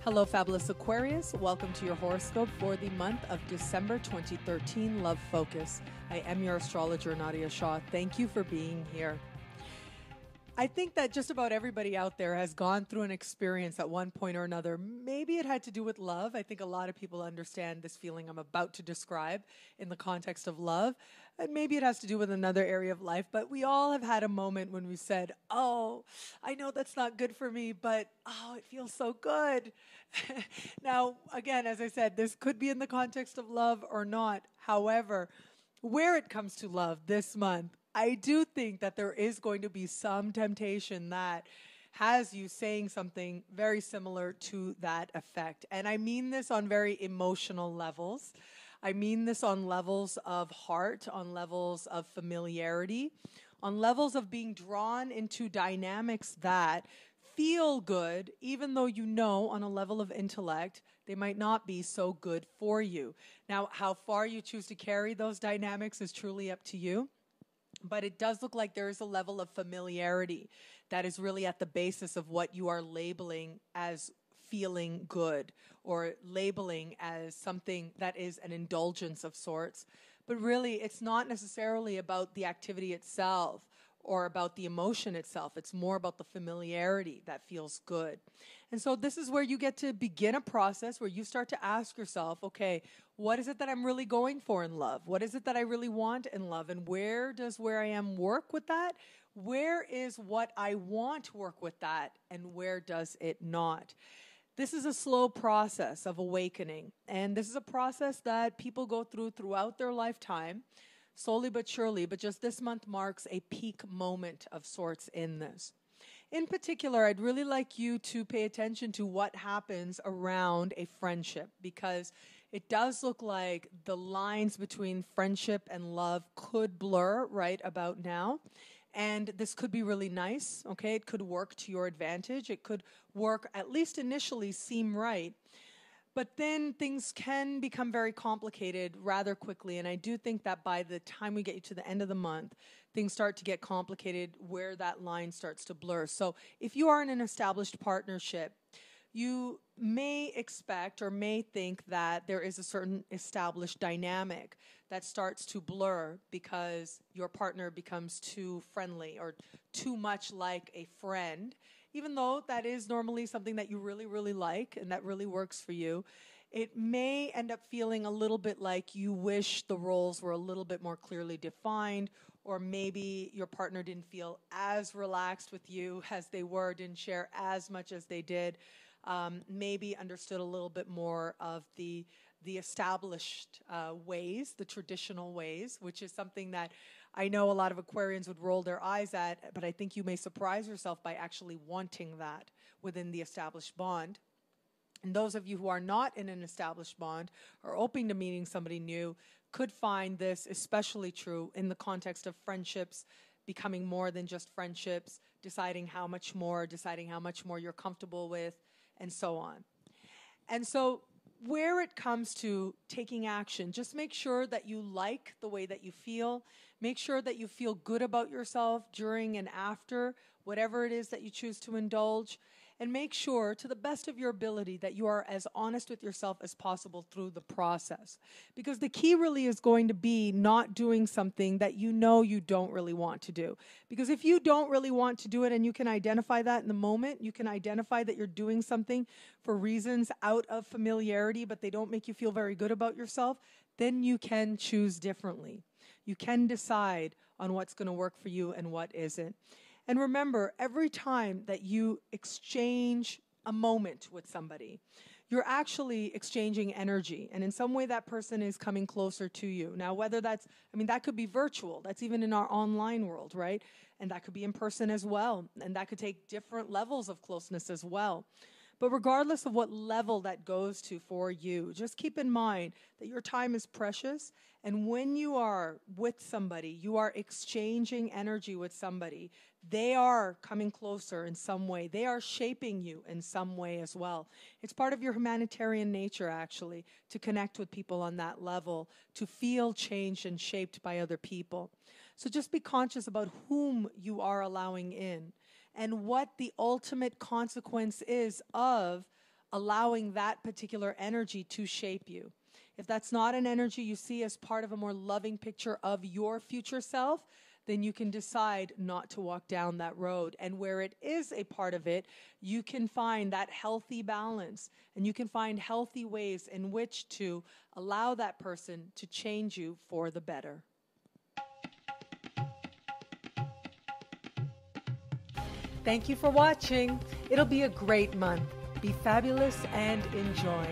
Hello, fabulous Aquarius. Welcome to your horoscope for the month of December 2013, Love Focus. I am your astrologer, Nadiya Shah. Thank you for being here. I think that just about everybody out there has gone through an experience at one point or another. Maybe it had to do with love. I think a lot of people understand this feeling I'm about to describe in the context of love. And maybe it has to do with another area of life, but we all have had a moment when we said, oh, I know that's not good for me, but oh, it feels so good. Now, again, as I said, this could be in the context of love or not. However, where it comes to love this month, I do think that there is going to be some temptation that has you saying something very similar to that effect. And I mean this on very emotional levels. I mean this on levels of heart, on levels of familiarity, on levels of being drawn into dynamics that feel good, even though you know on a level of intellect they might not be so good for you. Now, how far you choose to carry those dynamics is truly up to you. But it does look like there is a level of familiarity that is really at the basis of what you are labeling as feeling good or labeling as something that is an indulgence of sorts. But really, it's not necessarily about the activity itself or about the emotion itself. It's more about the familiarity that feels good. And so this is where you get to begin a process where you start to ask yourself, okay, what is it that I'm really going for in love? What is it that I really want in love? And where does where I am work with that? Where is what I want work with that? And where does it not? This is a slow process of awakening. And this is a process that people go through throughout their lifetime, slowly but surely. But just this month marks a peak moment of sorts in this. In particular, I'd really like you to pay attention to what happens around a friendship, because it does look like the lines between friendship and love could blur right about now. And this could be really nice, okay? It could work to your advantage. It could work, at least initially, seem right. But then things can become very complicated rather quickly. And I do think that by the time we get you to the end of the month, things start to get complicated where that line starts to blur. So if you are in an established partnership, you may expect or may think that there is a certain established dynamic that starts to blur because your partner becomes too friendly or too much like a friend. Even though that is normally something that you really, really like and that really works for you, it may end up feeling a little bit like you wish the roles were a little bit more clearly defined, or maybe your partner didn't feel as relaxed with you as they were, didn't share as much as they did, maybe understood a little bit more of the established ways, the traditional ways, which is something that I know a lot of Aquarians would roll their eyes at, but I think you may surprise yourself by actually wanting that within the established bond. And those of you who are not in an established bond or open to meeting somebody new could find this especially true in the context of friendships becoming more than just friendships, deciding how much more you're comfortable with, and so on. And so where it comes to taking action, just make sure that you like the way that you feel. Make sure that you feel good about yourself during and after whatever it is that you choose to indulge. And make sure, to the best of your ability, that you are as honest with yourself as possible through the process. Because the key really is going to be not doing something that you know you don't really want to do. Because if you don't really want to do it and you can identify that in the moment, you can identify that you're doing something for reasons out of familiarity, but they don't make you feel very good about yourself, then you can choose differently. You can decide on what's going to work for you and what isn't. And remember, every time that you exchange a moment with somebody, you're actually exchanging energy. And in some way, that person is coming closer to you. Now, whether that's, that could be virtual. That's even in our online world, right? And that could be in person as well. And that could take different levels of closeness as well. But regardless of what level that goes to for you, just keep in mind that your time is precious. And when you are with somebody, you are exchanging energy with somebody. They are coming closer in some way. They are shaping you in some way as well. It's part of your humanitarian nature, actually, to connect with people on that level, to feel changed and shaped by other people. So just be conscious about whom you are allowing in and what the ultimate consequence is of allowing that particular energy to shape you. If that's not an energy you see as part of a more loving picture of your future self, then you can decide not to walk down that road. And where it is a part of it, you can find that healthy balance, and you can find healthy ways in which to allow that person to change you for the better. Thank you for watching. It'll be a great month. Be fabulous and enjoy.